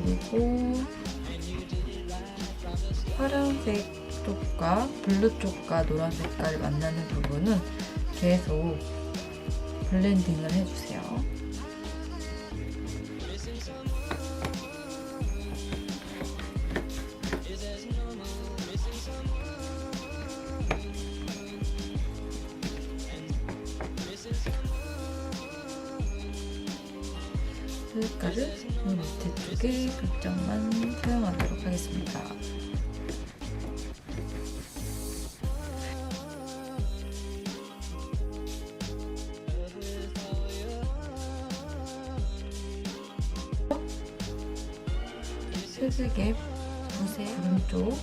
그리고 파란색 쪽과 블루 쪽과 노란 색깔이 만나는 부분은 계속 블렌딩을 해주세요. 색깔을 밑에 쪽에 극장만 사용하도록 하겠습니다. 색의 오른쪽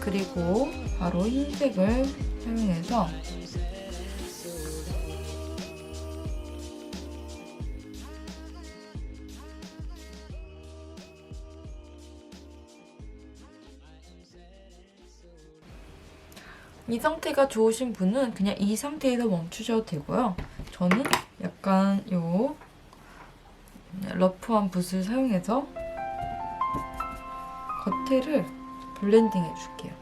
그리고 바로 흰색을 사용해서 이 상태가 좋으신 분은 그냥 이 상태에서 멈추셔도 되고요. 저는 약간 요 러프한 붓을 사용해서 겉에를 블렌딩 해줄게요.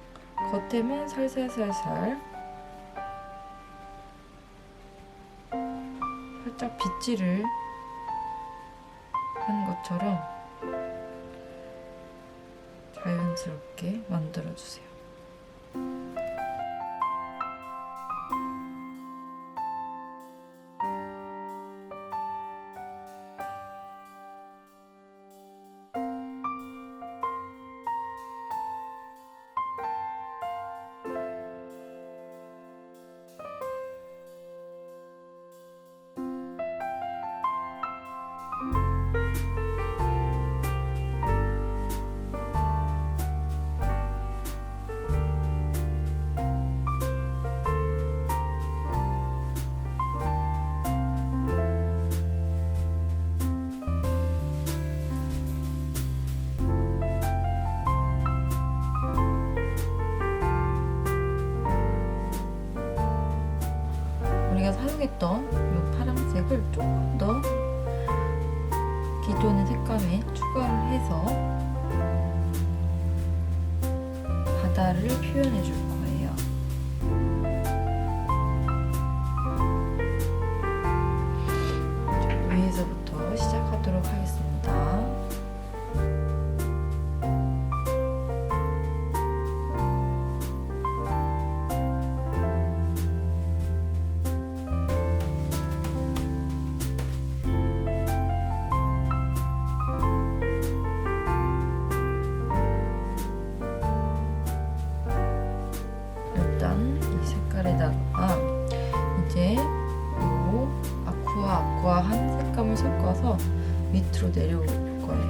겉에만 살살 살짝 빗질을 한 것처럼 자연스럽게 만들어주세요. 사용했던 이 파란색을 조금 더 기존의 색감에 추가를 해서 바다를 표현해 줄 거예요. 자, 위에서부터 시작하도록 하겠습니다. 이제 이 아쿠아한 색감을 섞어서 밑으로 내려올 거예요.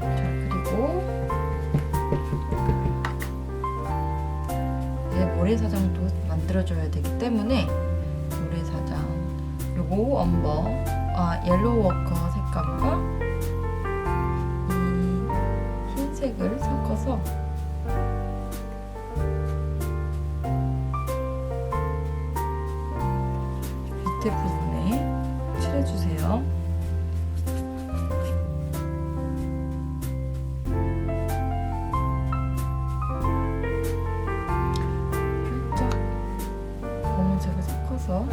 자, 그리고 이제 모래사장도 만들어줘야 되기 때문에 모래사장 요거 엄버 옐로우 워커 색감과 이 흰색을 섞어서 밑에 부분에 칠해주세요. 살짝 검은색을 섞어서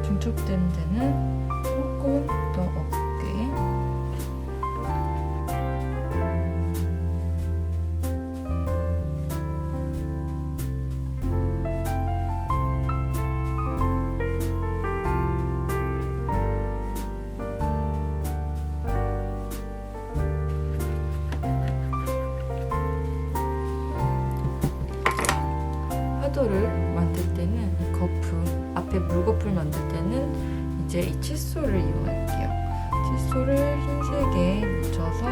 중첩되는 데는 조금 더 어둡게 파도를 만들 때는 거품, 앞에 물거품을 만들 때는 이제 이 칫솔을 이용할게요. 칫솔을 흰색에 묻혀서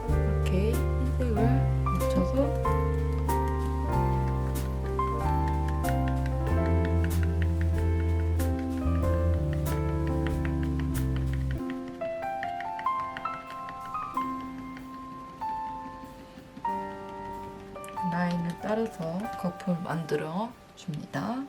이렇게 흰색을 묻혀서 라인을 따라서 거품을 만들어 줍니다.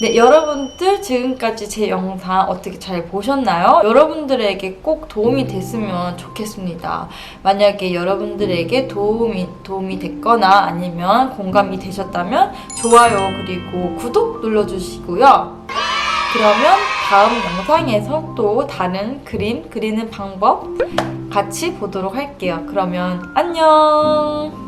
네, 여러분들 지금까지 제 영상 어떻게 잘 보셨나요? 여러분들에게 꼭 도움이 됐으면 좋겠습니다. 만약에 여러분들에게 도움이 됐거나 아니면 공감이 되셨다면 좋아요 그리고 구독 눌러주시고요. 그러면 다음 영상에서 또 다른 그림 그리는 방법 같이 보도록 할게요. 그러면 안녕!